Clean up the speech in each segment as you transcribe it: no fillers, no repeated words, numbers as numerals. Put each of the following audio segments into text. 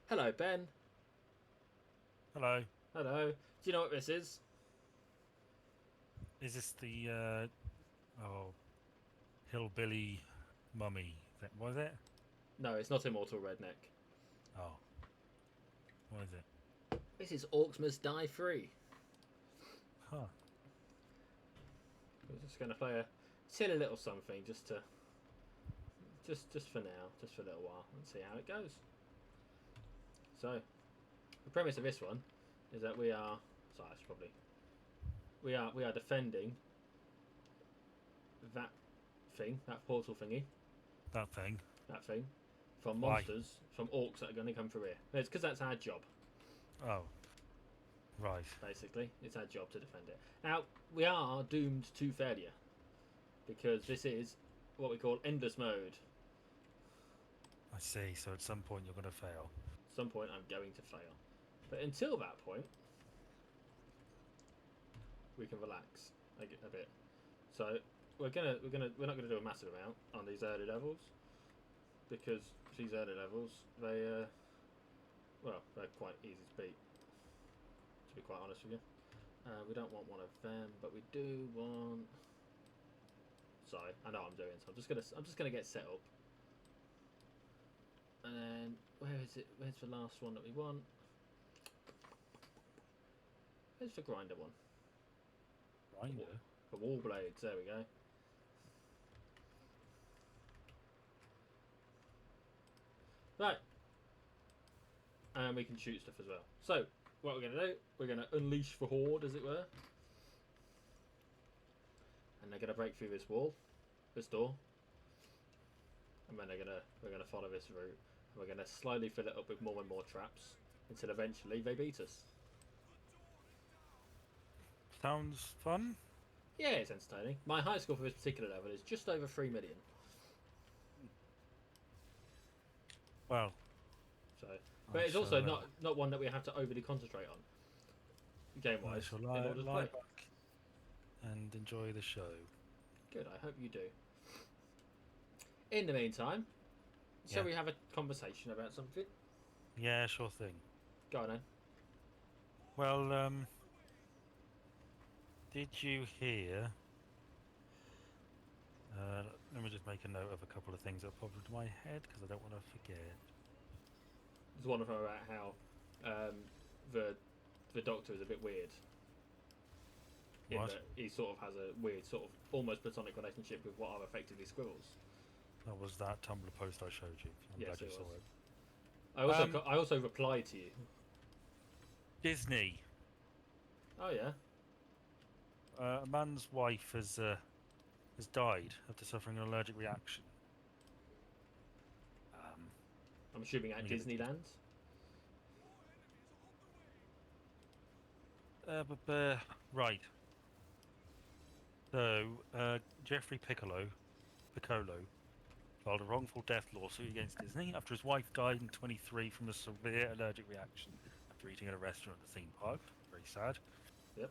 Hello, Ben. Hello. Hello. Do you know what this is? Is this the hillbilly mummy? Was it? No, it's not Immortal Redneck. Oh, what is it? This is Orcs Must Die Free. Huh. We're just going to play a silly little something just for now, just for a little while, and see how it goes. So, the premise of this one is that we are. Sorry, that's probably we are defending that thing, that portal thingy, That thing. that thing, from Why? monsters, from orcs that are going to come through here. It's because that's our job. Oh, right. Basically, it's our job to defend it. Now we are doomed to failure because this is what we call endless mode. I see. So at some point you're going to fail. At some point, I'm going to fail, but until that point, we can relax a bit. So we're not gonna do a massive amount on these early levels because these early levels they're quite easy to beat. To be quite honest with you, we don't want one of them, but we do want. Sorry, I know what I'm doing, so I'm just gonna get set up. And then where is it? Where's the last one that we want? Where's the grinder one? Grinder. The wall blades. There we go. Right, and we can shoot stuff as well. So what we're gonna do? We're gonna unleash the horde, as it were, and they're gonna break through this wall, this door, and then we're gonna follow this route. And we're gonna slowly fill it up with more and more traps until eventually they beat us. Sounds fun. Yeah, it's entertaining. My high score for this particular level is just over 3 million. Well, So, I but it's also shall. not one that we have to overly concentrate on game I wise shall in order to lie play. back and enjoy the show. Good. I hope you do. In the meantime, shall Yeah. we have a conversation about something? Yeah. Sure thing. Go on then. Well, did you hear? Let me just make a note of a couple of things that popped into my head because I don't want to forget. There's one of them about how um, the the Doctor is a bit weird in What? that he sort of has a weird sort of almost platonic relationship with what are effectively squirrels. That was that Tumblr post I showed you. I'm Yes, glad you it saw was. it. I I also replied to you. Disney. Oh yeah. A man's wife has died after suffering an allergic reaction. Um, I'm assuming let at me get the Disneyland. right. So, Jeffrey Piccolo filed a wrongful death lawsuit against Disney after his wife died in 23 from a severe allergic reaction after eating at a restaurant at the theme park. Very sad. Yep.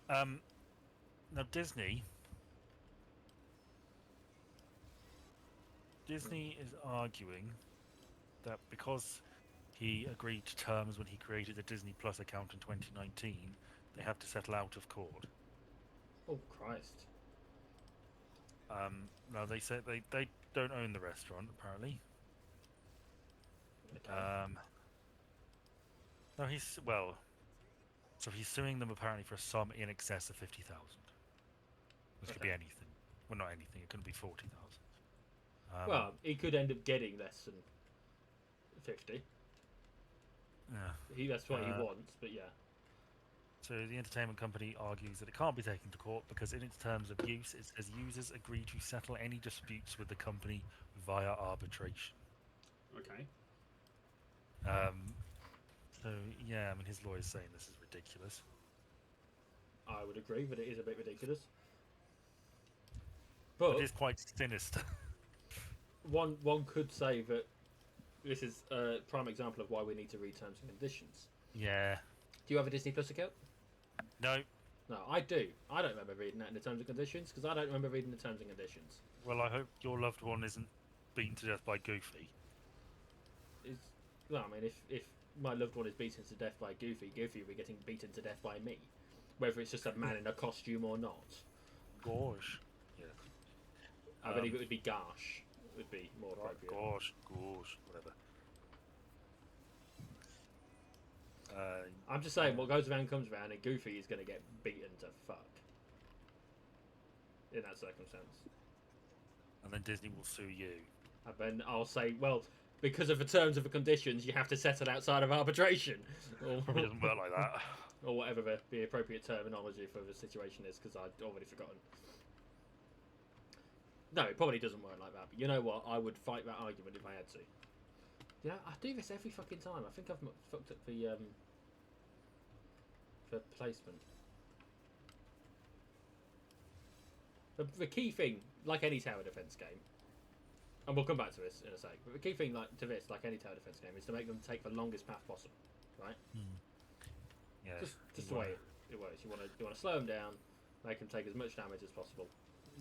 Um, Now Disney is arguing that because he agreed to terms when he created the Disney Plus account in 2019, they have to settle out of court. Oh Christ. Now they say they don't own the restaurant apparently. Okay. Um, no, so he's suing them apparently for a sum in excess of 50,000, which could be Okay. anything. Well, not anything. It couldn't be 40,000. Well, he could end up getting less than 50. Yeah. That's what he Uh, wants, but yeah. so the entertainment company argues that it can't be taken to court because in its terms of use, it says users agree to settle any disputes with the company via arbitration. Okay. Um, so yeah, I mean his lawyer's saying this is ridiculous. I would agree that it is a bit ridiculous. But it But is quite sinister. one could say that this is a prime example of why we need to read terms and conditions. Yeah. Do you have a Disney Plus account? No. No, I do. I don't remember reading that in the terms and conditions because I don't remember reading the terms and conditions. Well, I hope your loved one isn't beaten to death by Goofy. Is Well, I mean, if my loved one is beaten to death by Goofy, Goofy will be getting beaten to death by me, whether it's just a man in a costume or not. Gosh. Yes. I believe it would be Garsh. Would be more appropriate. Gosh, whatever. I'm just saying, what goes around comes around, and Goofy is going to get beaten to fuck in that circumstance. And then Disney will sue you. And then I'll say, well, because of the terms of the conditions, you have to settle outside of arbitration. Probably doesn't work like that. Or whatever the appropriate terminology for the situation is, because I'd already forgotten. No, it probably doesn't work like that. But you know what? I would fight that argument if I had to. You know, I do this every fucking time. I think I've fucked up the placement. The key thing, like any tower defense game, and we'll come back to this in a sec, but the key thing like any tower defense game, is to make them take the longest path possible, right? Yeah. Just the way it works. You want to slow them down, make them take as much damage as possible.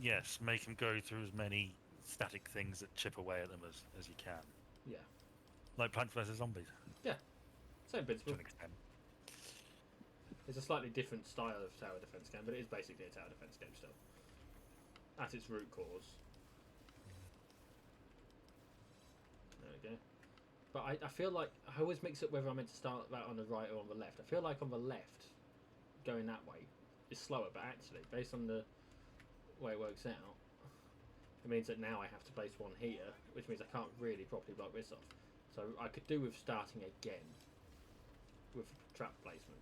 Yes, make them go through as many static things that chip away at them as you can. Yeah. Like Plants vs Zombies. Yeah. Same principle. To an extent. It's a slightly different style of tower defense game, but it is basically a tower defense game still. At its root cause. There we go. But I feel like I always mix up whether I'm meant to start that on the right or on the left. I feel like on the left, going that way, is slower, but actually, based on the way it works out, it means that now I have to place one here, which means I can't really properly block this off. So I could do with starting again with trap placement.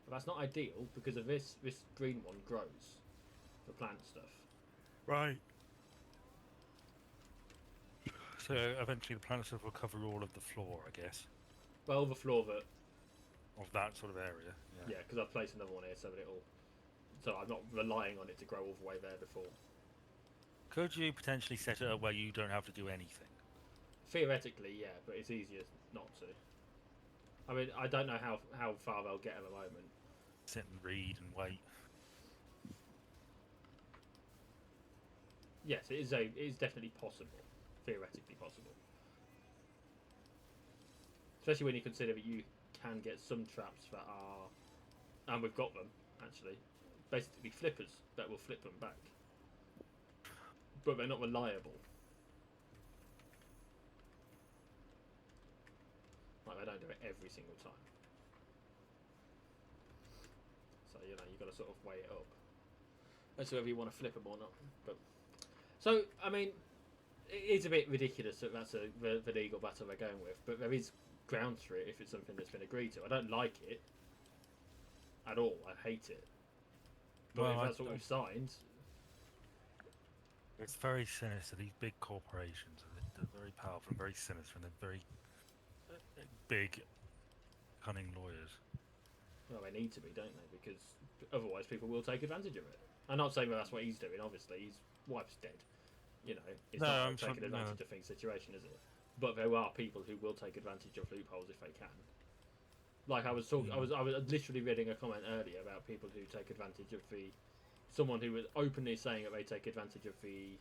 But that's not ideal because of this green one grows for plant stuff. Right. So eventually the plant stuff will cover all of the floor, I guess. Well, the floor that... Of that sort of area. Yeah, because I've placed another one here so that so I'm not relying on it to grow all the way there before. Could you potentially set it up where you don't have to do anything? Theoretically, yeah, but it's easier not to. I mean, I don't know how far they'll get at the moment. Sit and read and wait. Yes, it is definitely possible. Theoretically possible. Especially when you consider that you can get some traps that are, and we've got them, actually, basically flippers that will flip them back. But they're not reliable. Like, they don't do it every single time. So, you know, you've got to sort of weigh it up. As to whether you want to flip them or not. But so, I mean, it's a bit ridiculous that that's the legal battle they're going with, but there is grounds for it if it's something that's been agreed to. I don't like it at all. I hate it. But if that's what we've signed... It's very sinister. These big corporations, they're very powerful and very sinister, and they're very big, cunning lawyers. Well, they need to be, don't they? Because otherwise people will take advantage of it. I'm not saying that that's what he's doing, obviously. His wife's dead. You know, it's not a taking advantage of things situation, is it? But there are people who will take advantage of loopholes if they can. Like I was talking, I was literally reading a comment earlier about people who take advantage of someone who was openly saying that they take advantage of the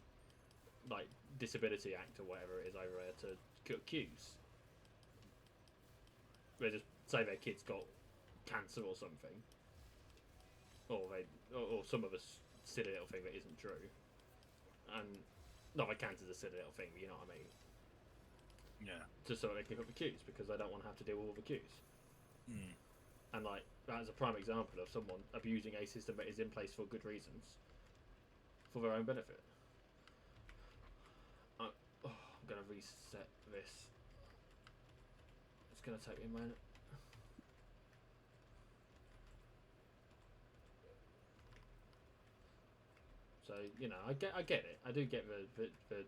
like Disability Act or whatever it is over there to cut queues. They just say their kid's got cancer or something, or some of us silly little thing that isn't true, and not that cancer's a silly little thing, but you know what I mean. Yeah. Just so they can cut the queues because they don't want to have to deal with all the queues. Mm. And like that is a prime example of someone abusing a system that is in place for good reasons, for their own benefit. I'm gonna reset this. It's gonna take me a minute. So you know, I get it. I do get the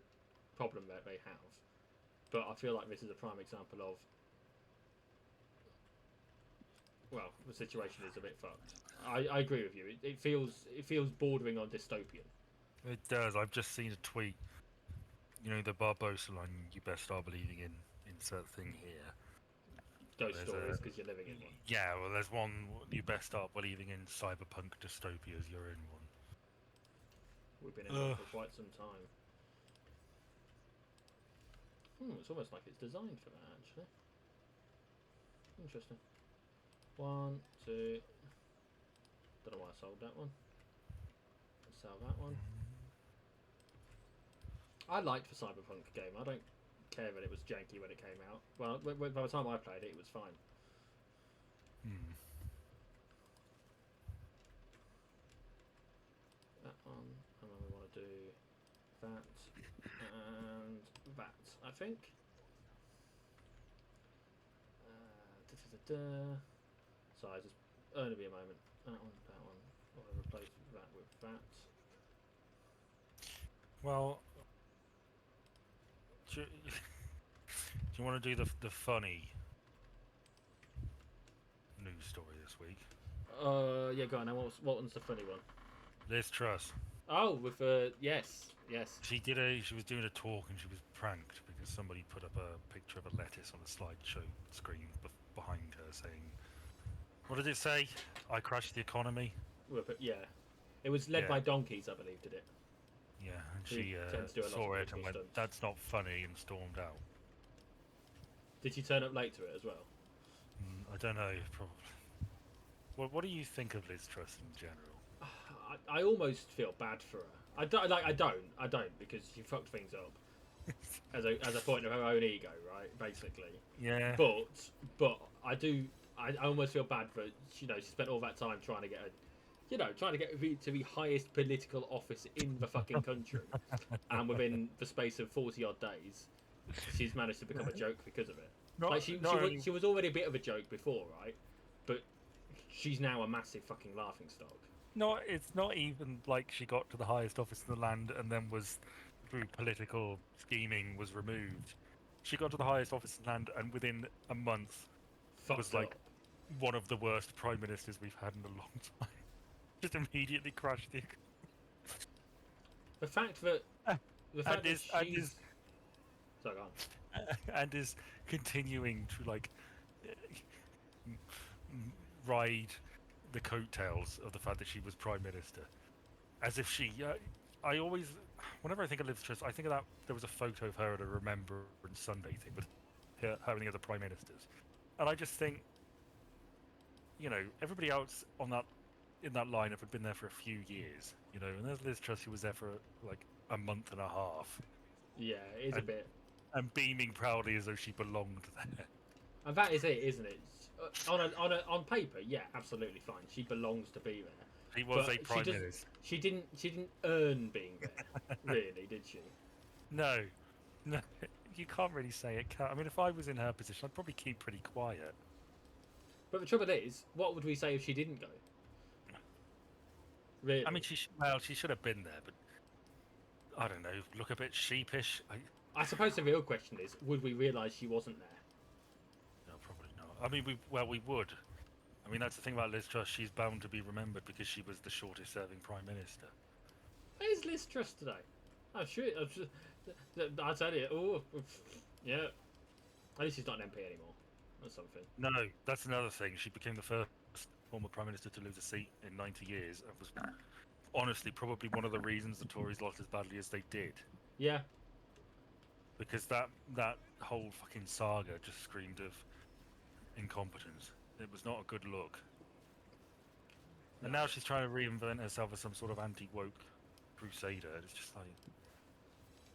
problem that they have, but I feel like this is a prime example of. Well, the situation is a bit fucked. I agree with you. It feels bordering on dystopian. It does. I've just seen a tweet. You know, the Barbosa line, you best start believing in insert thing here. Ghost stories because you're living in one. Yeah, well, there's one, you best start believing in cyberpunk dystopias, you're in one. We've been in one for quite some time. It's almost like it's designed for that, actually. Interesting. 1, 2. Don't know why I sold that one. Let's sell that one. I liked the Cyberpunk game. I don't care that it was janky when it came out. Well, by the time I played it, it was fine. That one, and then we want to do that and that, I think. Sorry, just only be a moment. That one. I'll replace that with that. Well, do you want to do the funny news story this week? Yeah, go on. Now, what one's the funny one? Liz Truss. Oh, with yes. She was doing a talk and she was pranked because somebody put up a picture of a lettuce on a slideshow screen behind her saying, what did it say? I crashed the economy. Yeah, it was led by donkeys, I believe, did it? Yeah, and she saw it and went, "That's not funny," and stormed out. Did she turn up late to it as well? I don't know, probably. What do you think of Liz Truss in general? I almost feel bad for her. I don't, because she fucked things up as a point of her own ego, right? Basically. Yeah. But I do. I almost feel bad for, she spent all that time trying to get to the highest political office in the fucking country, and within the space of 40 odd days, she's managed to become a joke because of it. She was already a bit of a joke before, right? But she's now a massive fucking laughing stock. No, it's not even like she got to the highest office in the land and then was, through political scheming, was removed. She got to the highest office in the land and within a month was like one of the worst prime ministers we've had in a long time. Just immediately crashed the. The fact that she's sorry, go on. And is continuing to ride the coattails of the fact that she was prime minister, as if she. I always, whenever I think of Liz Truss, I think of that there was a photo of her at a Remembrance Sunday thing with her and the other prime ministers, and I just think, everybody else in that lineup had been there for a few years, and there's Liz Truss who was there for like a month and a half. Yeah, it is a bit. And beaming proudly as though she belonged there. And that is it, isn't it? On paper, yeah, absolutely fine. She belongs to be there. She was a prime minister. She didn't earn being there, really, did she? No, you can't really say it. I mean, if I was in her position, I'd probably keep pretty quiet. But the trouble is, what would we say if she didn't go? Really? I mean, she should have been there, but I don't know. Look a bit sheepish. I suppose the real question is, would we realise she wasn't there? No, probably not. I mean, we would. I mean, that's the thing about Liz Truss. She's bound to be remembered because she was the shortest-serving prime minister. Where's Liz Truss today? Oh, sure. I tell you, yeah. At least she's not an MP anymore, or something. No, that's another thing. She became the first former prime minister to lose a seat in 90 years, and was honestly probably one of the reasons the Tories lost as badly as they did. Yeah. Because that whole fucking saga just screamed of incompetence. It was not a good look. And now she's trying to reinvent herself as some sort of anti-woke crusader. It's just like,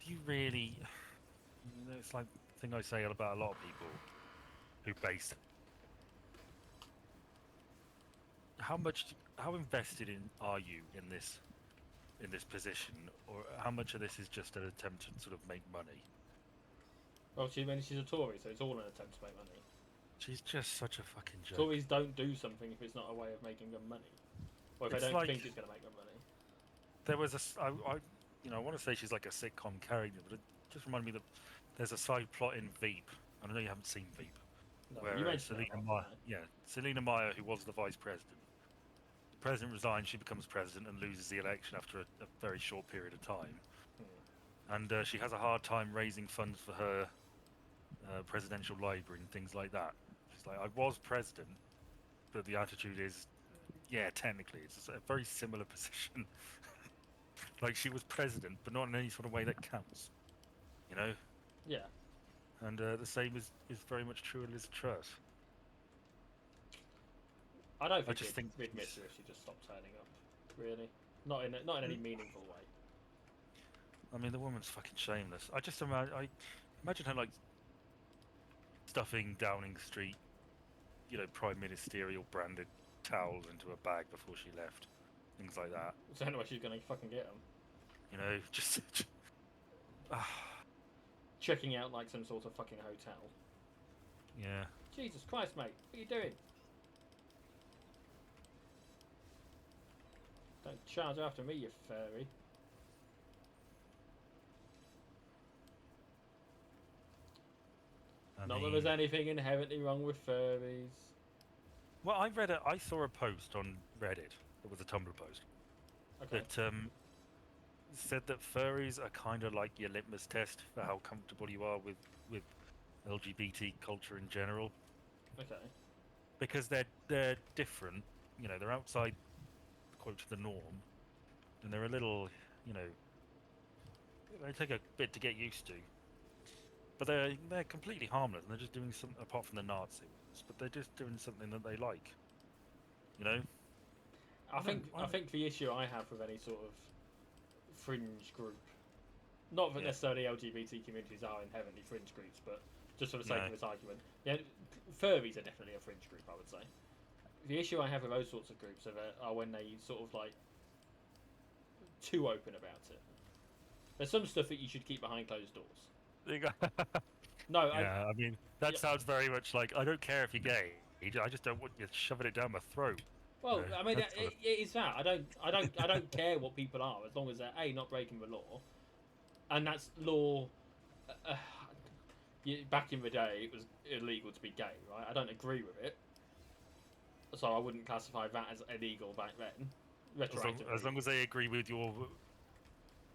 do you really? It's like the thing I say about a lot of people who base. How invested are you in this position, or how much of this is just an attempt to sort of make money? Well, she's a Tory, so it's all an attempt to make money. She's just such a fucking joke. Tories don't do something if it's not a way of making them money, or if they don't think it's going to make them money. There was I want to say she's like a sitcom character, but it just reminded me that there's a side plot in Veep. I know you haven't seen Veep. No, where Selina Meyer, who was the vice president. The president resigns, she becomes president and loses the election after a very short period of time. And she has a hard time raising funds for her presidential library and things like that. She's like, I was president, but the attitude is, yeah, technically, it's a very similar position. Like, she was president, but not in any sort of way that counts. Yeah. And the same is very much true of Liz Truss. I don't I think just think we'd miss her if she just stopped turning up. Really, not in any meaningful way. I mean, the woman's fucking shameless. I imagine her like stuffing Downing Street, prime ministerial branded towels into a bag before she left, things like that. I don't know where she's gonna fucking get them. Just ah, Checking out like some sort of fucking hotel. yeah. Jesus Christ, mate, what are you doing? Don't charge after me, you furry. Not that there's anything inherently wrong with furries. Well, I saw a post on Reddit. It was a Tumblr post Okay. that said that furries are kind of like your litmus test for how comfortable you are with LGBT culture in general, Okay. because they're different. They're outside, quote, the norm, and they're a little, they take a bit to get used to. But they're completely harmless, and they're just doing something apart from the Nazis. But they're just doing something that they like. I think the issue I have with any sort of fringe group, not that necessarily LGBT communities are inherently fringe groups, but just for the sake of this argument, yeah, furries are definitely a fringe group, I would say. The issue I have with those sorts of groups are when they sort of like too open about it. There's some stuff that you should keep behind closed doors. No, yeah, I mean that sounds very much like, I don't care if you're gay. I just don't want you shoving it down my throat. Well, I mean, it is that. I don't care what people are as long as they're not breaking the law, and that's law. Back in the day, it was illegal to be gay, right? I don't agree with it, so I wouldn't classify that as illegal back then. Retroactively, as long as they agree with your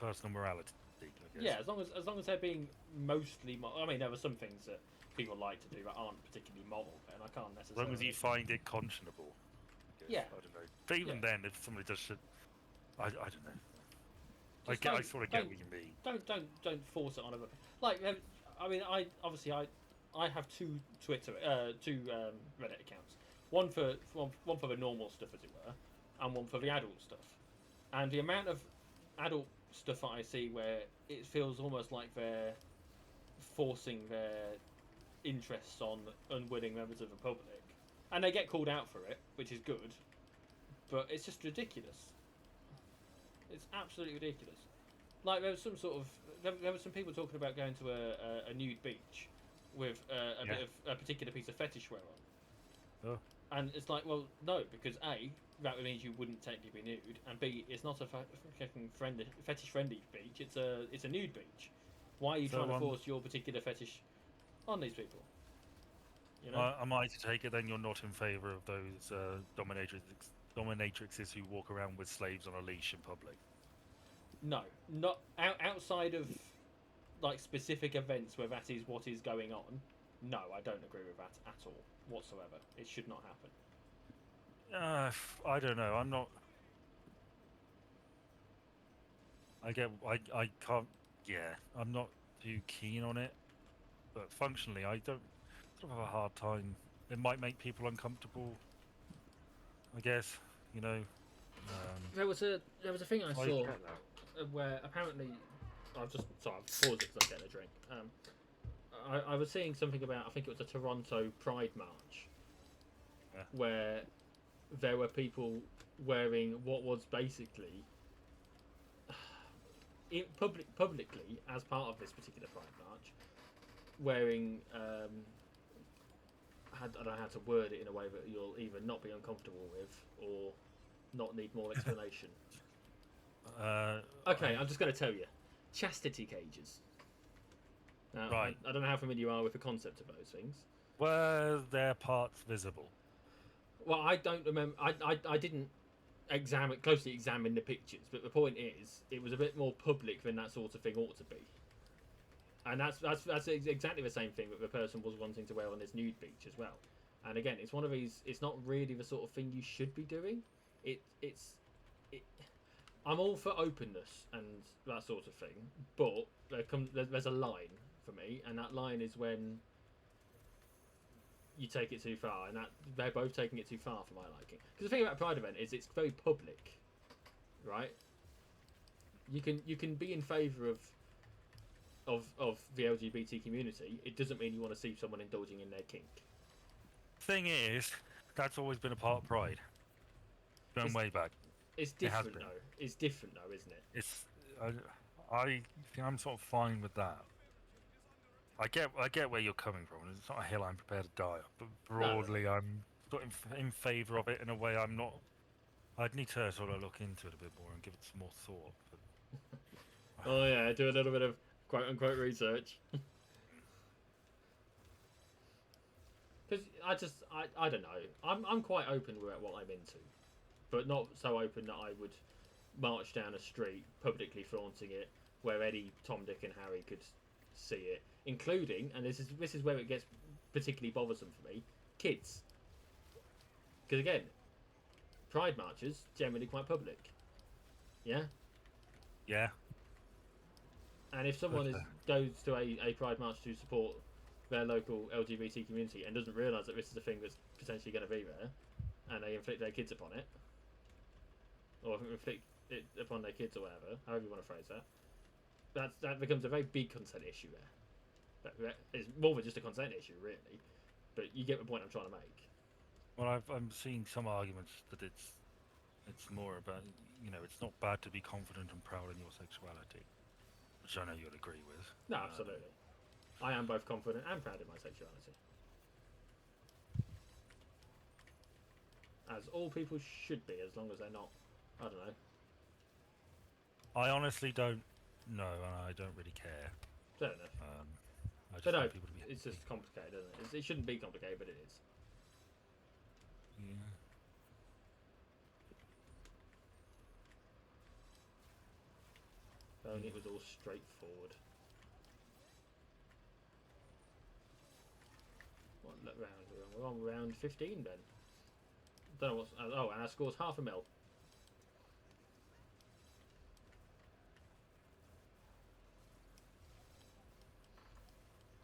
personal morality, I guess. Yeah, as long as they're being mostly. I mean, there were some things that people like to do that aren't particularly moral, and I can't necessarily. As long as you find it conscionable. Yeah. I don't know. But even then, if somebody does shit, I don't know. I sort of get what you mean. Don't force it on other. Like, I mean, I have two Reddit accounts. One for the normal stuff, as it were, and one for the adult stuff. And the amount of adult stuff that I see where it feels almost like they're forcing their interests on unwilling members of the public, and they get called out for it, which is good, but it's just ridiculous. It's absolutely ridiculous. Like, there was some sort of there were some people talking about going to a nude beach with a bit of a particular piece of fetish wear on. Oh. And it's like, well, no, because A, that means you wouldn't technically be nude, and B, it's not a fetish friendly beach. It's a nude beach. Why are you trying to force your particular fetish on these people? Am I to take it then you're not in favour of those dominatrixes who walk around with slaves on a leash in public? No, not outside of like specific events where that is what is going on. No, I don't agree with that at all whatsoever. It should not happen. I don't know. I'm not. I can't. Yeah, I'm not too keen on it. But functionally, I don't sort of have a hard time. It might make people uncomfortable, I guess. There was a thing I saw where apparently I've paused it because I'm getting a drink. I was seeing something about, I think it was a Toronto Pride March, where there were people wearing what was basically publicly as part of this particular Pride March, wearing I don't know how to word it in a way that you'll either not be uncomfortable with or not need more explanation. Okay, I'm just going to tell you. Chastity cages. Now, right. I don't know how familiar you are with the concept of those things. Were their parts visible? Well, I don't remember. I didn't closely examine the pictures, but the point is, it was a bit more public than that sort of thing ought to be. And that's exactly the same thing that the person was wanting to wear on this nude beach as well. And again, it's one of these. It's not really the sort of thing you should be doing. I'm all for openness and that sort of thing, but there's a line for me, and that line is when you take it too far, and that they're both taking it too far for my liking. Because the thing about a Pride event is it's very public, right? You can be in favour of the LGBT community. It doesn't mean you want to see someone indulging in their kink. Thing is, that's always been a part of Pride. Going way back. It's different though. It's different though, isn't it? It's I'm sort of fine with that. I get where you're coming from. It's not a hill I'm prepared to die on, but broadly, no. I'm sort of in favour of it in a way I'm not. I'd need to sort of look into it a bit more and give it some more thought. But... oh yeah, do a little bit of quote unquote research. Because I don't know. I'm quite open with what I'm into, but not so open that I would march down a street publicly flaunting it, where any Tom, Dick, and Harry could see it, including, and this is where it gets particularly bothersome for me, kids. Because again, Pride marches generally quite public. Yeah. Yeah. And if someone goes to a Pride march to support their local LGBT community and doesn't realise that this is a thing that's potentially going to be there, and they inflict their kids upon it, or inflict it upon their kids or whatever, however you want to phrase that, that becomes a very big consent issue there. It's more than just a consent issue, really. But you get the point I'm trying to make. Well, I'm seeing some arguments that it's more about, it's not bad to be confident and proud in your sexuality, which I know you'll agree with. No, absolutely. I am both confident and proud in my sexuality. As all people should be, as long as they're not, I don't know. I honestly don't know, and I don't really care. Fair enough. I just want people to be it's just complicated, isn't it? It shouldn't be complicated, but it is. Yeah. If only it was all straightforward. What round we're on? We're on round 15 then. Don't know what's. Oh, and our score's 0.5 mil.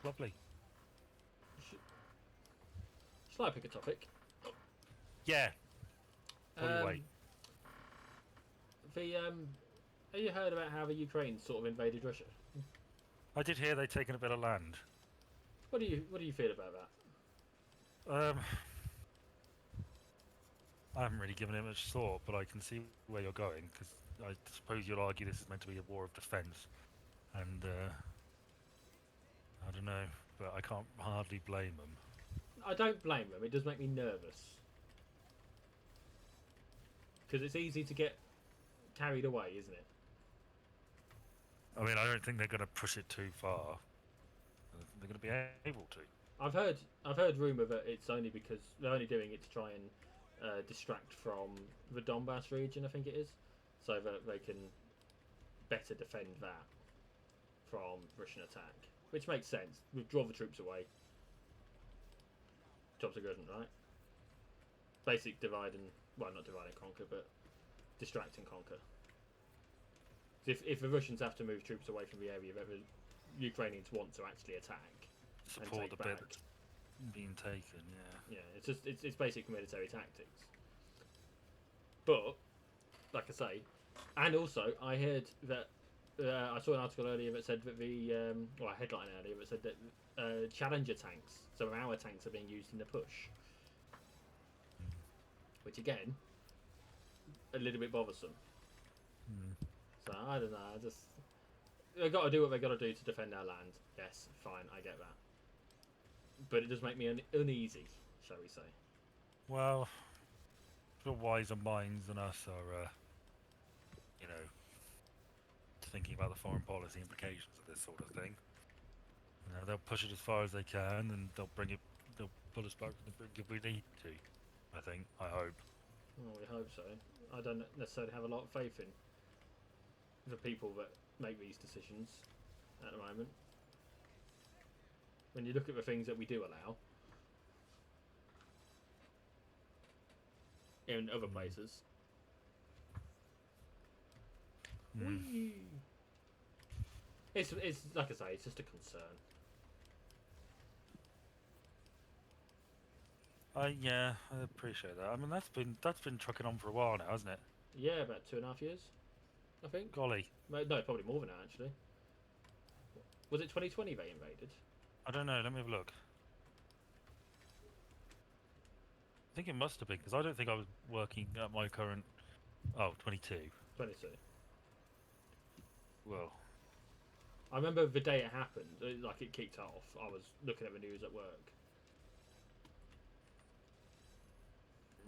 Lovely. Shall I pick a topic? Yeah. Wait. Have you heard about how the Ukraine sort of invaded Russia? I did hear they'd taken a bit of land. What do you feel about that? I haven't really given it much thought, but I can see where you're going, because I suppose you'll argue this is meant to be a war of defence, and I don't know, but I can't hardly blame them. I don't blame them. It does make me nervous, because it's easy to get carried away, isn't it? I mean, I don't think they're going to push it too far. They're going to be able to. I've heard rumour that it's only because they're only doing it to try and distract from the Donbass region, I think it is, so that they can better defend that from Russian attack, which makes sense. Withdraw the troops away. Jobs are good, right? Basic divide and, well, not divide and conquer, but distract and conquer. If the Russians have to move troops away from the area that the Ukrainians want to actually attack, support and take the back, bit that's being taken, yeah. Yeah, it's basic military tactics. But, like I say, and also I heard that I saw an article earlier that said that a headline earlier that said that Challenger tanks, some of our tanks, are being used in the push, which again, a little bit bothersome. So I don't know. They've got to do what they've got to do to defend our land. Yes, fine, I get that. But it does make me uneasy, shall we say? Well, the wiser minds than us are, thinking about the foreign policy implications of this sort of thing. They'll push it as far as they can, and they'll pull us back from the brink if we need to. I think. I hope. Well, we hope so. I don't necessarily have a lot of faith in the people that make these decisions at the moment. When you look at the things that we do allow in other places, it's like I say, it's just a concern. Yeah, I appreciate that. I mean, that's been trucking on for a while now, hasn't it? Yeah, about 2.5 years, I think. Golly, No, probably more than that actually. Was it 2020 they invaded? I don't know. Let me have a look. I think it must have been because I don't think I was working at my current. Oh, 22. 22. Well, I remember the day it happened, like it kicked off. I was looking at the news at work.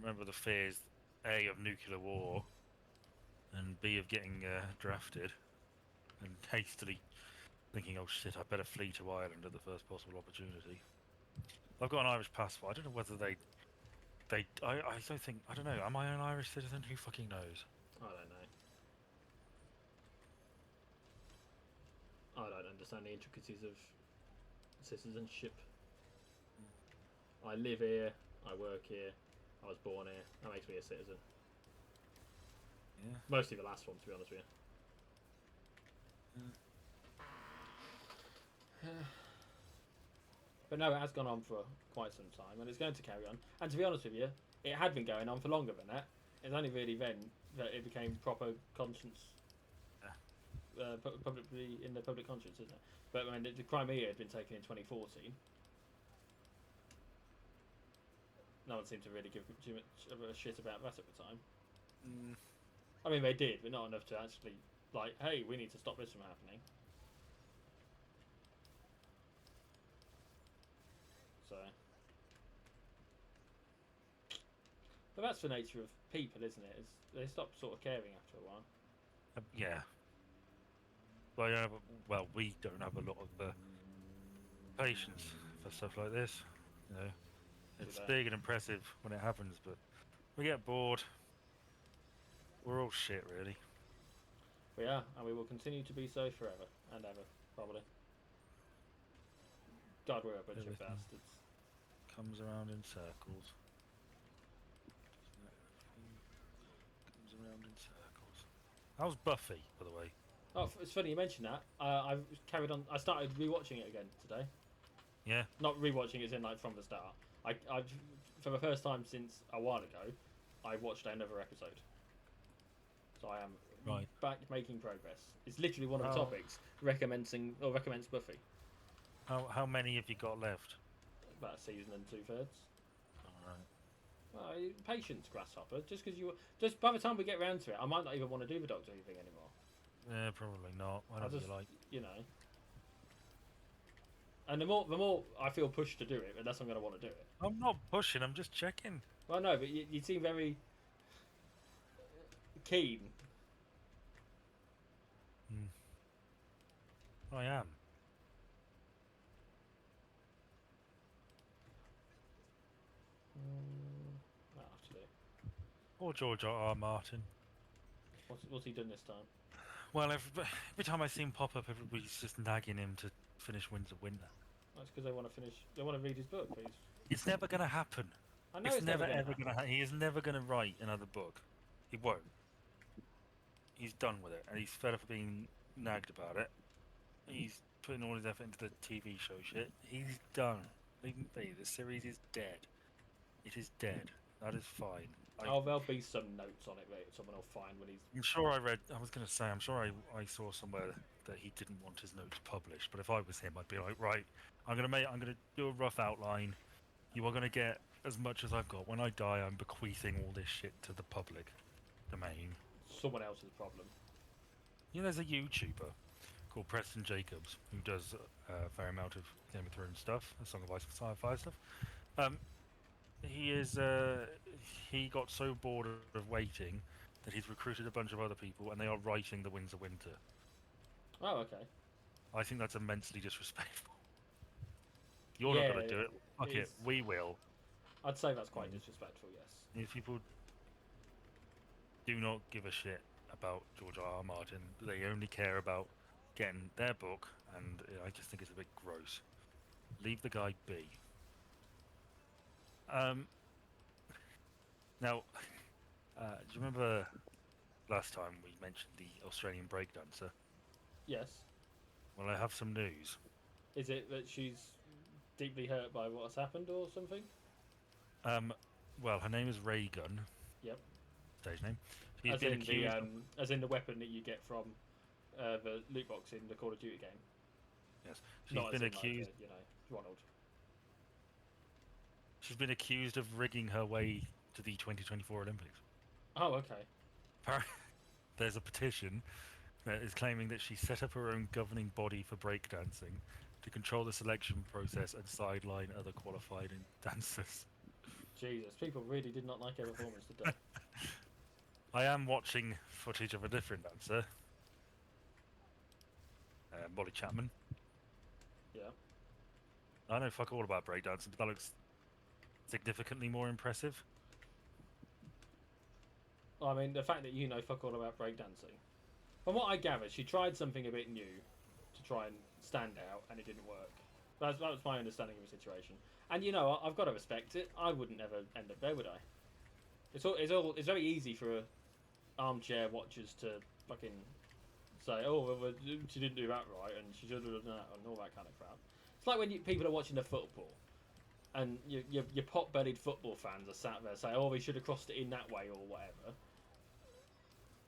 remember the fears A of nuclear war and B of getting drafted and hastily thinking, oh shit, I better flee to Ireland at the first possible opportunity. I've got an Irish passport. I don't know whether I don't think, I don't know. Am I an Irish citizen? Who fucking knows? I don't know. I don't understand the intricacies of citizenship. I live here. I work here. I was born here. That makes me a citizen. Yeah. Mostly the last one, to be honest with you. But no, it has gone on for quite some time, and it's going to carry on. And to be honest with you, it had been going on for longer than that. It's only really then that it became proper conscience, publicly in the public conscience, isn't it? But I mean, the Crimea had been taken in 2014. No one seemed to really give too much of a shit about that at the time. Mm. I mean, they did, but not enough to actually like, hey, we need to stop this from happening. So, but that's the nature of people, isn't it? It's, they stop sort of caring after a while. Yeah. Well, we don't have a lot of patience for stuff like this. You know, it's big and impressive when it happens, but we get bored. We're all shit, really. We are, and we will continue to be so forever and ever, probably. God, we're a bunch of Everything bastards. comes around in circles. Comes around in circles. How's Buffy, by the way? Oh, it's funny you mentioned that. I've carried on. I started rewatching it again today. Yeah. Not rewatching it as in like from the start. I've for the first time since a while ago, I watched another episode. So I am Right. back making progress. It's literally one of the topics recommends Buffy. How many have you got left? About a season and 2/3. Alright. Patience, grasshopper. Just by the time we get round to it, I might not even want to do the Doctor Who thing anymore. Yeah, probably not. Whatever you like. You know. And the more I feel pushed to do it, the less I'm going to want to do it. I'm not pushing, I'm just checking. Well, no, but you seem very keen. I am. Actually, Or George R. Martin. what's he done this time? Well, every time I see him pop up, everybody's just nagging him to finish Winds of Winter. That's because they want to finish. They want to read his book, please. It's never going to happen. I know It's never gonna ever going to happen. He is never going to write another book. He won't. He's done with it, and he's fed up of being nagged about it. He's putting all his effort into the TV show shit. He's done. Leave him be. The series is dead. It is dead. That is fine. There'll be some notes on it that someone will find when he's. I'm sure I read. I was going to say. I'm sure I saw somewhere that he didn't want his notes published. But if I was him, I'd be like, right, I'm going to do a rough outline. You are going to get as much as I've got. When I die, I'm bequeathing all this shit to the public domain. Someone else's problem. You know, there's a YouTuber called Preston Jacobs who does a fair amount of Game of Thrones stuff, a Song of Ice and Sci-Fi stuff. He got so bored of waiting that he's recruited a bunch of other people, and they are writing the Winds of Winter. Oh, okay. I think that's immensely disrespectful. You're not going to do it. Fuck it, we will. I'd say that's quite disrespectful, yes. If people do not give a shit about George R. R. Martin, they only care about getting their book, and I just think it's a bit gross. Leave the guy be. Now, do you remember last time we mentioned the Australian breakdancer? Yes. Well, I have some news. Is it that she's deeply hurt by what's happened or something? Well, her name is Raygun. Yep. Stage name. She's been accused. As in the weapon that you get from the loot box in the Call of Duty game. Yes, she's Not been as in accused. like Ronald. She's been accused of rigging her way to the 2024 Olympics. Oh, okay. There's a petition that is claiming that she set up her own governing body for breakdancing to control the selection process and sideline other qualified dancers. Jesus, people really did not like her performance, did they? I am watching footage of a different dancer, Molly Chapman. Yeah. I know fuck all about breakdancing, but that looks significantly more impressive. I mean, the fact that you know fuck all about breakdancing. From what I gather, she tried something a bit new to try and stand out, and it didn't work. That was my understanding of the situation. And I've got to respect it. I wouldn't ever end up there, would I? It's very easy for armchair watchers to fucking say, oh, well, she didn't do that right, and she should have done that, and all that kind of crap. It's like when people are watching the football, and your pot-bellied football fans are sat there saying, oh, we should have crossed it in that way or whatever.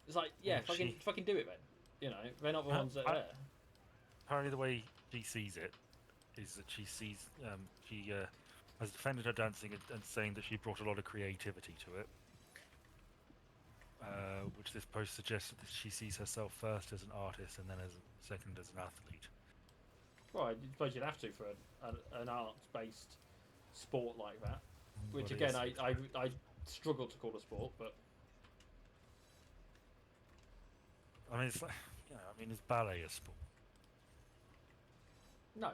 It's like, yeah, fucking do it then. They're not the ones that are there. Apparently, the way she sees it is that she has defended her dancing and saying that she brought a lot of creativity to it. Which this post suggests that she sees herself first as an artist and then as second as an athlete. Well, I suppose you'd have to for an arts-based sport like that. Which again, I struggle to call a sport, but I mean, it's like, is ballet a sport? no.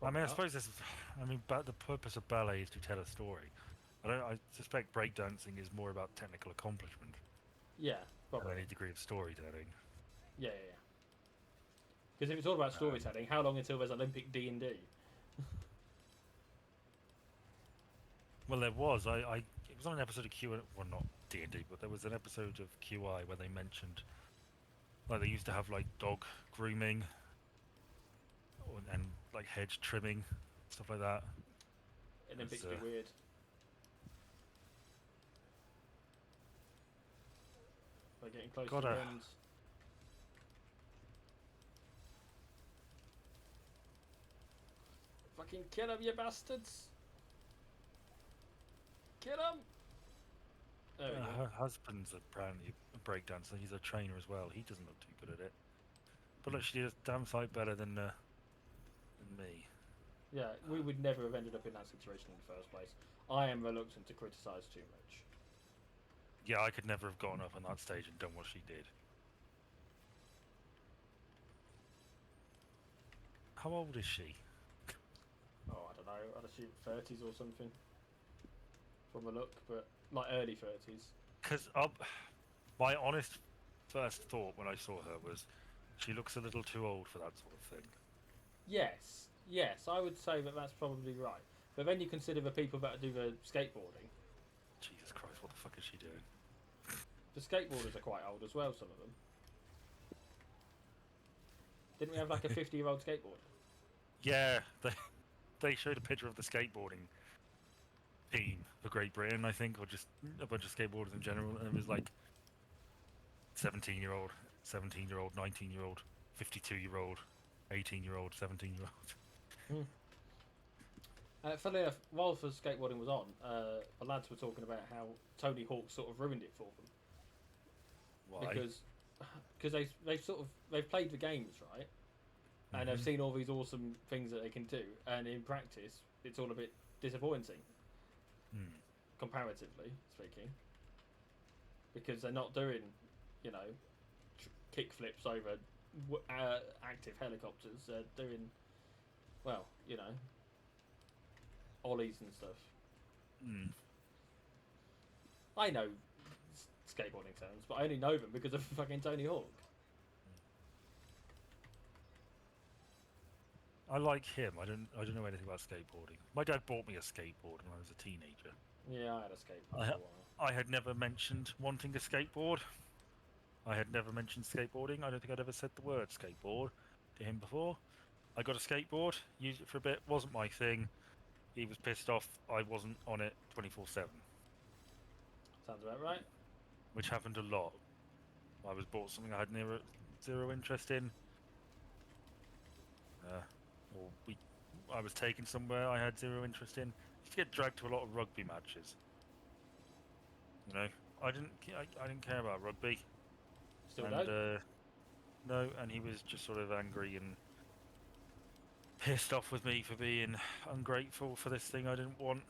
I suppose this is. The purpose of ballet is to tell a story. I suspect breakdancing is more about technical accomplishment. Yeah, probably. Any degree of storytelling. Yeah. Because if it's all about storytelling, how long until there's Olympic D&D? Well, there was. It was on an episode of QI. Well, not D&D, but there was an episode of QI where they mentioned, like, they used to have like dog grooming and like hedge trimming, stuff like that. Olympics be weird. We're getting close to the end. Fucking kill him, you bastards! Kill him! There we go. Her husband's apparently a breakdancer. He's a trainer as well. He doesn't look too good at it. But look, she does damn sight better than me. Yeah, we would never have ended up in that situation in the first place. I am reluctant to criticise too much. Yeah, I could never have gotten up on that stage and done what she did. How old is she? Oh, I don't know. I'd assume 30s or something. From the look, but like early 30s. Because my honest first thought when I saw her was, she looks a little too old for that sort of thing. Yes, I would say that that's probably right. But then you consider the people that do the skateboarding. Jesus Christ, what the fuck is she doing? The skateboarders are quite old as well, some of them. Didn't we have like a 50-year-old skateboarder? Yeah, they showed a picture of the skateboarding team for Great Britain, I think, or just a bunch of skateboarders in general, and it was like 17-year-old, 17-year-old, 19-year-old, 52-year-old, 18-year-old, 17-year-old. Funnily enough, whilst the skateboarding was on, the lads were talking about how Tony Hawk sort of ruined it for them. Why? Because they've played the games, right? And they've seen all these awesome things that they can do, and in practice, it's all a bit disappointing, comparatively speaking, because they're not doing, kick flips over active helicopters. They're doing, ollies and stuff. I know skateboarding terms, but I only know them because of fucking Tony Hawk. I like him. I don't know anything about skateboarding. My dad bought me a skateboard when I was a teenager. Yeah, I had a skateboard for a while. I had never mentioned wanting a skateboard. I had never mentioned skateboarding. I don't think I'd ever said the word skateboard to him before. I got a skateboard, used it for a bit, wasn't my thing. he was pissed off I wasn't on it 24/7, Sounds about right. which happened a lot. I was bought something I had zero interest in, or I was taken somewhere I had zero interest in. I used to get dragged to a lot of rugby matches. You know, I didn't care about rugby, Still and don't. no, and he was just sort of angry and pissed off with me for being ungrateful for this thing I didn't want.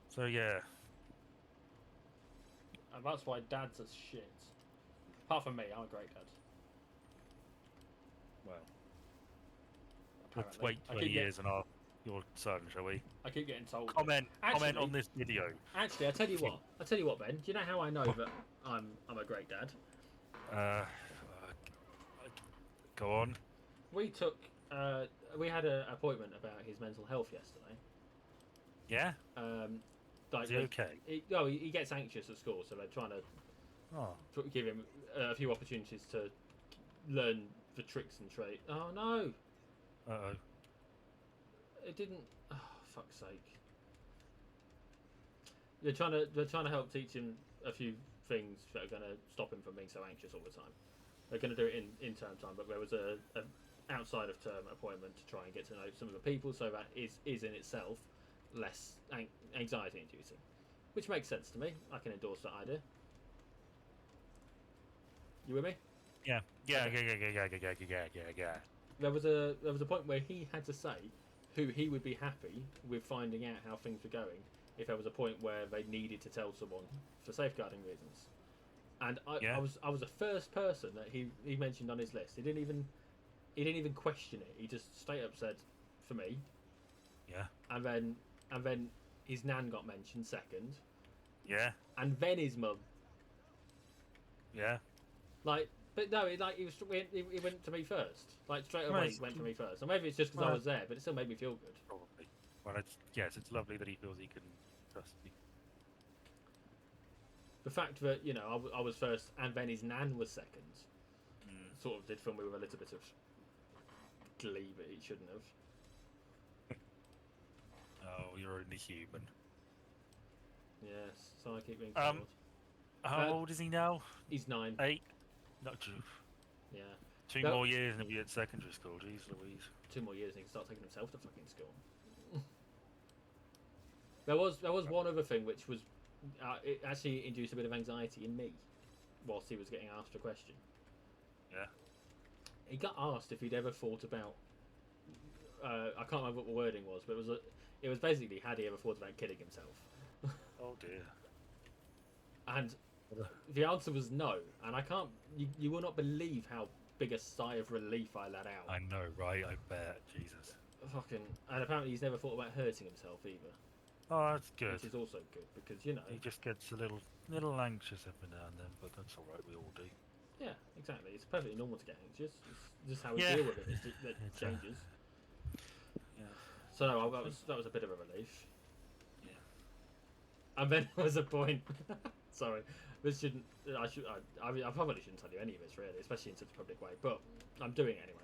So yeah, And that's why dads are shit. Apart from me, I'm a great dad. well, let's Apparently. wait 20 years and your son, shall we? I keep getting told. Comment Actually, on this video. Actually, I tell you what, Ben. Do you know how I know that I'm a great dad? Go on. We took we had an appointment about his mental health yesterday. Yeah? Like Is he okay? He gets anxious at school, so they're trying to Oh. give him a few opportunities to learn the tricks and trade. Oh no! Uh-oh. It didn't. Oh, fuck's sake! They're trying to help teach him a few things that are going to stop him from being so anxious all the time. They're going to do it in term time, but there was a outside of term appointment to try and get to know some of the people, so that is in itself less anxiety inducing, which makes sense to me. I can endorse that idea. You with me? Yeah. Okay. Yeah. There was a point where he had to say who he would be happy with finding out how things were going if there was a point where they needed to tell someone for safeguarding reasons. And I was the first person that he mentioned on his list. He didn't even question it. He just straight up said, for me. Yeah. And then his nan got mentioned second. Yeah. And then his mum. Yeah. But no, he went to me first. Like straight away, he went to me first. And maybe it's just because I was there, but it still made me feel good. Probably. Well, it's lovely that he feels he can trust you. The fact that I was first and then his nan was second, sort of did fill me with a little bit of glee, but he shouldn't have. Oh, you're only human. Yes, so I keep being told. How old is he now? He's 9. 8? Not true. Yeah. 2 more years and he'll be at secondary school. Jeez Louise. 2 more years and he can start taking himself to fucking school. There was one other thing which was it actually induced a bit of anxiety in me whilst he was getting asked a question. Yeah. He got asked if he'd ever thought about. I can't remember what the wording was, but it was basically had he ever thought about killing himself. Oh dear. And the answer was no, and I can't. You will not believe how big a sigh of relief I let out. I know, right? I bet. Jesus. Fucking. And apparently he's never thought about hurting himself either. Oh, that's good. Which is also good because he just gets a little anxious every now and then, but that's all right. We all do. Yeah, exactly. It's perfectly normal to get anxious. It's just how we deal with it that changes. Yeah. So no, that was a bit of a relief. Yeah. And then there was a point. Sorry, this shouldn't. I probably shouldn't tell you any of this really, especially in such a public way. But I'm doing it anyway.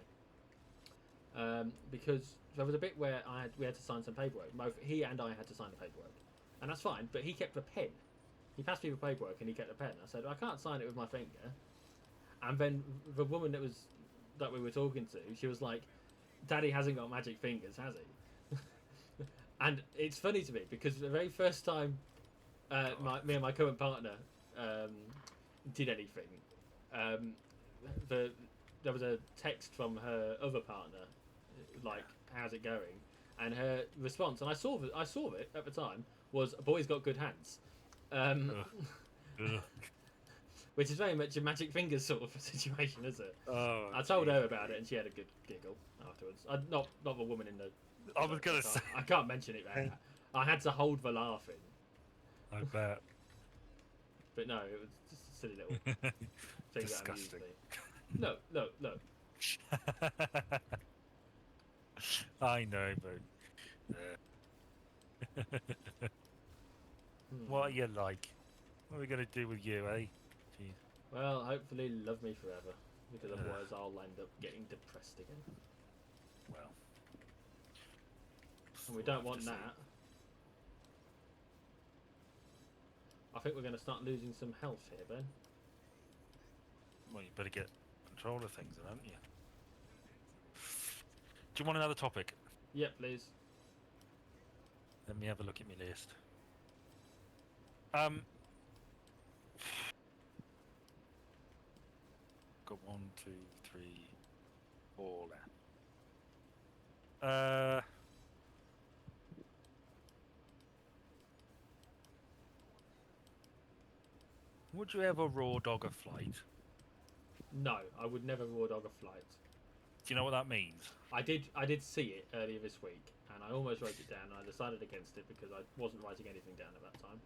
Because there was a bit where we had to sign some paperwork. Both he and I had to sign the paperwork, and that's fine. But he kept a pen. He passed me the paperwork and he kept a pen. I said I can't sign it with my finger. And then the woman that we were talking to, she was like, "Daddy hasn't got magic fingers, has he?" And it's funny to me because the very first time me and my current partner did anything, there was a text from her other partner, like, "How's it going?" And her response, and I saw it at the time, was, "A boy's got good hands," which is very much a magic fingers sort of situation, isn't it? Oh, I told her about it, and she had a good giggle afterwards. Not the woman in the. I was gonna say. I can't mention it there. I had to hold the laughing. I bet. But no, it was just a silly little thing. Disgusting. That no. I know, but what are you like? What are we gonna do with you, eh? Jeez. Well, hopefully love me forever, because otherwise I'll end up getting depressed again. Well. And we don't want that. I think we're going to start losing some health here, Ben. Well, you better get control of things, haven't you? Do you want another topic? Yep, please. Let me have a look at my list. Got 1, 2, 3, 4 left. Would you ever raw dog a flight? No, I would never raw dog a flight. Do you know what that means? I did see it earlier this week, and I almost wrote it down, and I decided against it because I wasn't writing anything down at that time.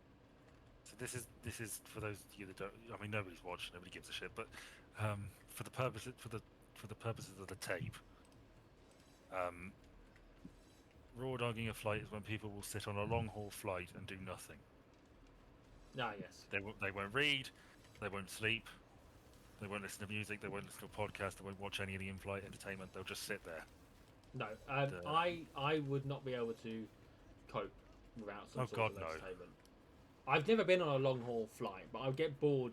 So this is for those of you that don't. I mean, nobody's watched, nobody gives a shit. But for the purposes of the tape, raw dogging a flight is when people will sit on a long haul flight and do nothing. Ah, yes. They won't read, they won't sleep, they won't listen to music, they won't listen to a podcast, they won't watch any of the in-flight entertainment. They'll just sit there. No, I would not be able to cope without some sort of entertainment. I've never been on a long haul flight, but I get bored.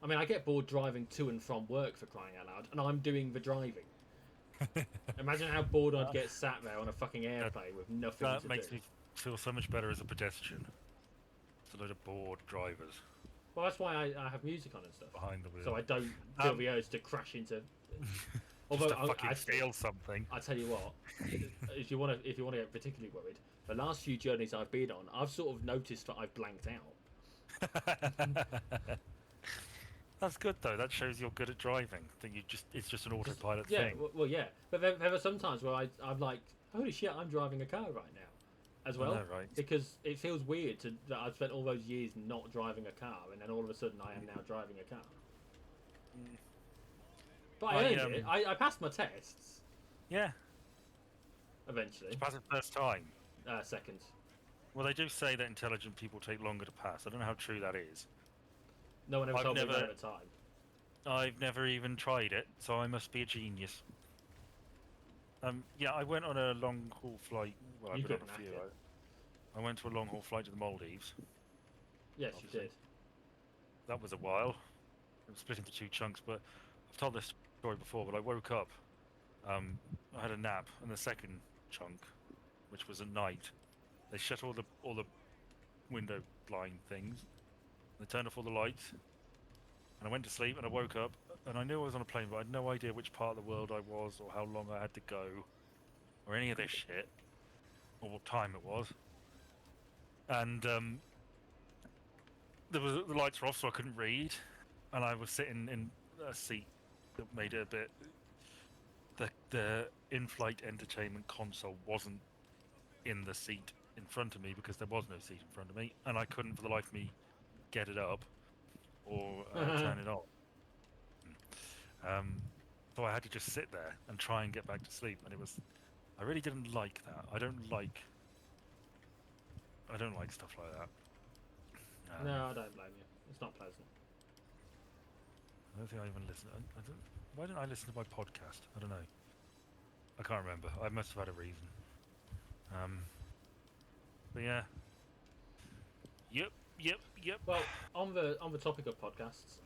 I mean, I get bored driving to and from work, for crying out loud, and I'm doing the driving. Imagine how bored I'd get sat there on a fucking airplane with nothing to do. That makes me feel so much better as a pedestrian. It's a load of bored drivers. Well, that's why I have music on and stuff. Behind the wheel. So I don't feel the urge to crash into. Although just to fucking steal something. I tell you what, if you want to get particularly worried, the last few journeys I've been on, I've sort of noticed that I've blanked out. That's good though. That shows you're good at driving. That it's just an autopilot thing. Well, yeah. But there are some times where I'm like, holy shit, I'm driving a car right now, as well. I know, right? Because it feels weird that I've spent all those years not driving a car, and then all of a sudden I am now driving a car. But I earned it. I passed my tests. Yeah. Eventually. Did you pass it first time? Second. Well, they do say that intelligent people take longer to pass. I don't know how true that is. No one ever told me that at the time. I've never even tried it, so I must be a genius. Yeah, I went on a long haul flight. Well, I've been on a few. I went to a long haul flight to the Maldives. Yes, obviously. You did. That was a while. It was split into 2 chunks, but I've told this story before. But I woke up, I had a nap, and the second chunk, which was at night, they shut all the window blind things. They turned off all the lights, and I went to sleep. And I woke up, and I knew I was on a plane, but I had no idea which part of the world I was, or how long I had to go, or any of this shit, or what time it was. And the lights were off, so I couldn't read, and I was sitting in a seat that made it a bit. The in-flight entertainment console wasn't in the seat in front of me because there was no seat in front of me, and I couldn't for the life of me get it up or turn it on. So I had to just sit there and try and get back to sleep, and I really didn't like that. I don't like stuff like that. No, I don't blame you. It's not pleasant. I don't think I even listen. Why didn't I listen to my podcast? I don't know. I can't remember. I must have had a reason. But yeah. Yep. Well, on the topic of podcasts,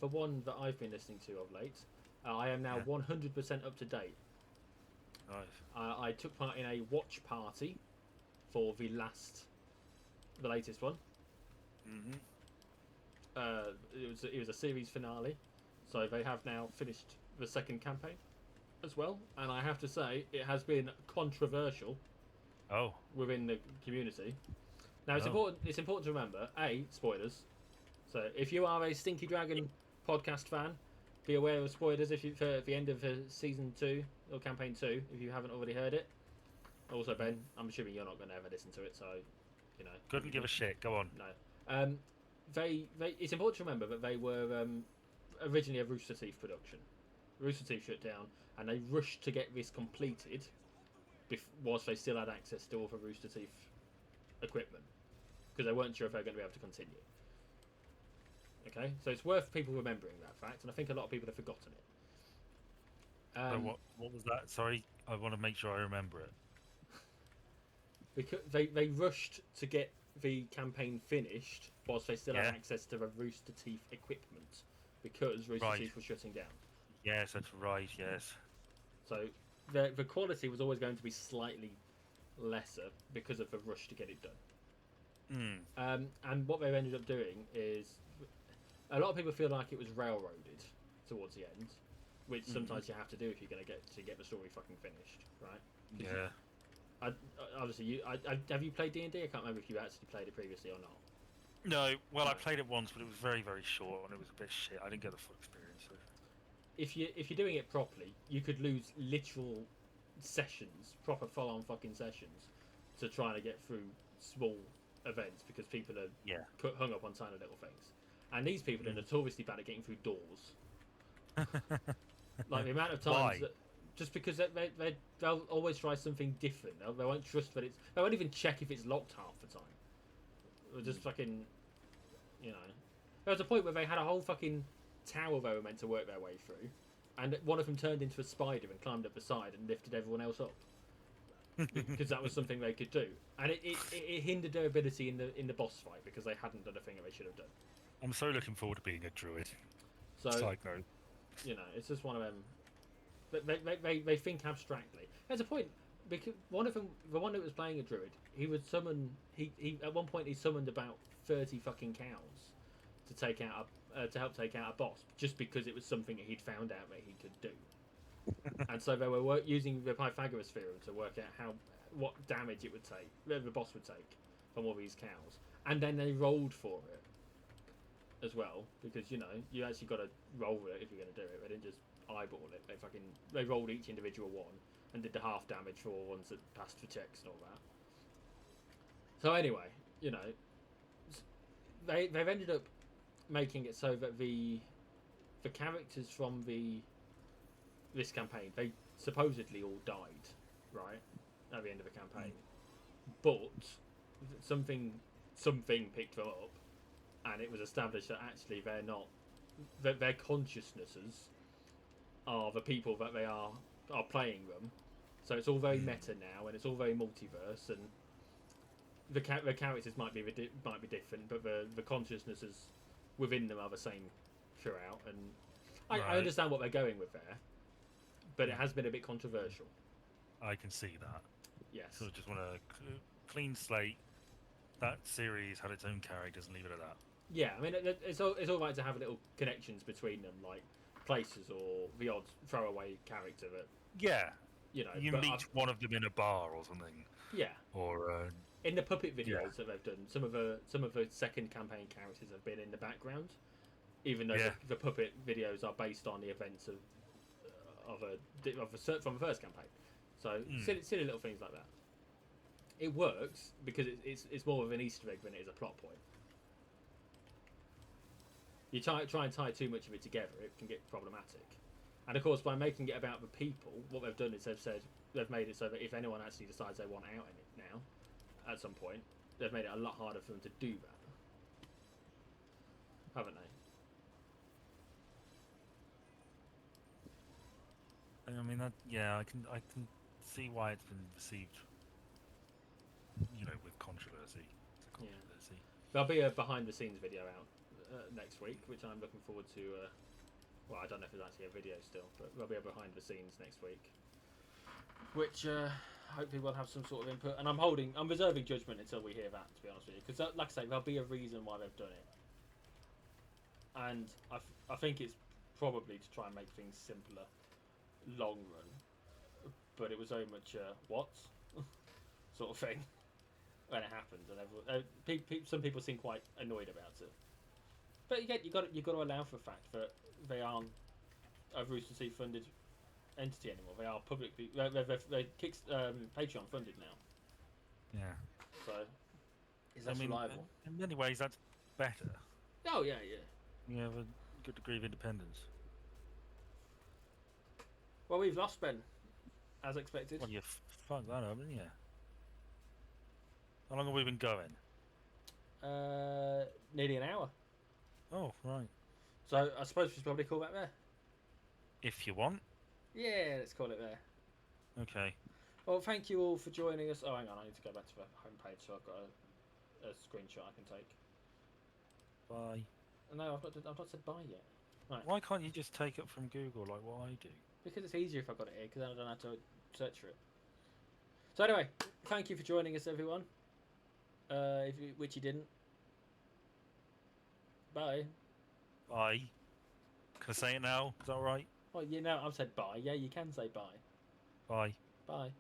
the one that I've been listening to of late, I am now 100% up to date. Nice. I took part in a watch party for the latest one. Mhm. It was a series finale, so they have now finished the second campaign as well, and I have to say it has been controversial. Oh. Within the community. Now it's important to remember, spoilers. So if you are a Stinky Dragon podcast fan, be aware of spoilers for the end of season 2 or campaign 2 if you haven't already heard it. Also, Ben, I'm assuming you're not going to ever listen to it, so you know. Couldn't give a shit. Go on. No. It's important to remember that they were originally a Rooster Teeth production. Rooster Teeth shut down, and they rushed to get this completed whilst they still had access to all the Rooster Teeth equipment, because they weren't sure if they were going to be able to continue. Okay, so it's worth people remembering that fact, and I think a lot of people have forgotten it. So what was that? Sorry, I want to make sure I remember it. because they rushed to get the campaign finished whilst they still had access to the Rooster Teeth equipment because Rooster Teeth was shutting down. Yes, that's right. Yes. So the quality was always going to be slightly lesser because of the rush to get it done. And what they've ended up doing is a lot of people feel like it was railroaded towards the end, which sometimes you have to do if you're going to get the story fucking finished, right? Yeah. Obviously, have you played D&D? I can't remember if you actually played it previously or not. No, well, I played it once, but it was very, very short, and it was a bit shit. I didn't get the full experience. So. If you're doing it properly, you could lose literal sessions, proper full-on fucking sessions, to trying to get through small events because people are hung up on tiny little things. And these people are notoriously bad at getting through doors. Like the amount of times that, just because they'll always try something different. They won't trust that it's. They won't even check if it's locked half the time. They'll just fucking, you know. There was a point where they had a whole fucking tower they were meant to work their way through, and one of them turned into a spider and climbed up the side and lifted everyone else up because that was something they could do, and it hindered their ability in the boss fight because they hadn't done a thing that they should have done. I'm so looking forward to being a druid. So, Psycho. You know, it's just one of them. They think abstractly. There's a point because one of them, the one that was playing a druid, he would summon. He at one point he summoned about 30 fucking cows to take out to help take out a boss, just because it was something that he'd found out that he could do. And so they were using the Pythagoras theorem to work out what damage it would take, the boss would take from all these cows, and then they rolled for it as well, because you know you actually got to roll with it if you're going to do it. They didn't just eyeball it. They rolled each individual one and did the half damage for all ones that passed for checks and all that. So anyway, you know, they've ended up making it so that the characters from this campaign, they supposedly all died, right, at the end of the campaign, but something picked them up, and it was established that actually they're not, that their consciousnesses are the people that they are playing them. So it's all very meta now, and it's all very multiverse, and the characters might be different, but the consciousnesses within them are the same throughout. And I understand what they're going with there, but it has been a bit controversial. I can see that. Yes. So I just want a clean slate. That series had its own characters, and leave it at that. Yeah, I mean, it's all right to have little connections between them, like places or the odd throwaway character that. Yeah. You know, you meet one of them in a bar or something. Yeah. Or in the puppet videos that they've done, some of the second campaign characters have been in the background, even though the puppet videos are based on the events from the first campaign. So silly little things like that. It works because it's more of an Easter egg than it is a plot point. You try and tie too much of it together, it can get problematic. And of course, by making it about the people, what they've done is they've made it so that if anyone actually decides they want out in it now, at some point, they've made it a lot harder for them to do that, haven't they? I mean, I can see why it's been received, you know, with controversy. It's a controversy. There'll be a behind-the-scenes video out next week, which I'm looking forward to. Well, I don't know if it's actually a video still, but there'll be a behind-the-scenes next week, which hopefully we'll have some sort of input. And I'm reserving judgment until we hear that, to be honest with you, because like I say, there'll be a reason why they've done it, and I think it's probably to try and make things simpler, long run. But it was very much what sort of thing when it happened, and some people seem quite annoyed about it. But again, you got to allow for the fact that they aren't a Rooster Teeth funded entity anymore. They are publicly they're Patreon funded now. Yeah. So is that reliable? In many ways, that's better. Oh yeah. You have a good degree of independence. Well, we've lost Ben, as expected. Well, you fucked that up, didn't you? How long have we been going? Nearly an hour. Oh, right. So I suppose we should probably call that there. If you want. Yeah, let's call it there. Okay. Well, thank you all for joining us. Oh, hang on, I need to go back to the homepage so I've got a screenshot I can take. Bye. No, I've not said bye yet. Right. Why can't you just take it from Google like what I do? Because it's easier if I've got it here, because then I don't have to search for it. So anyway, thank you for joining us, everyone. Which you didn't. Bye. Bye. Can I say it now? Is that alright? Well, you know, I've said bye. Yeah, you can say bye. Bye. Bye.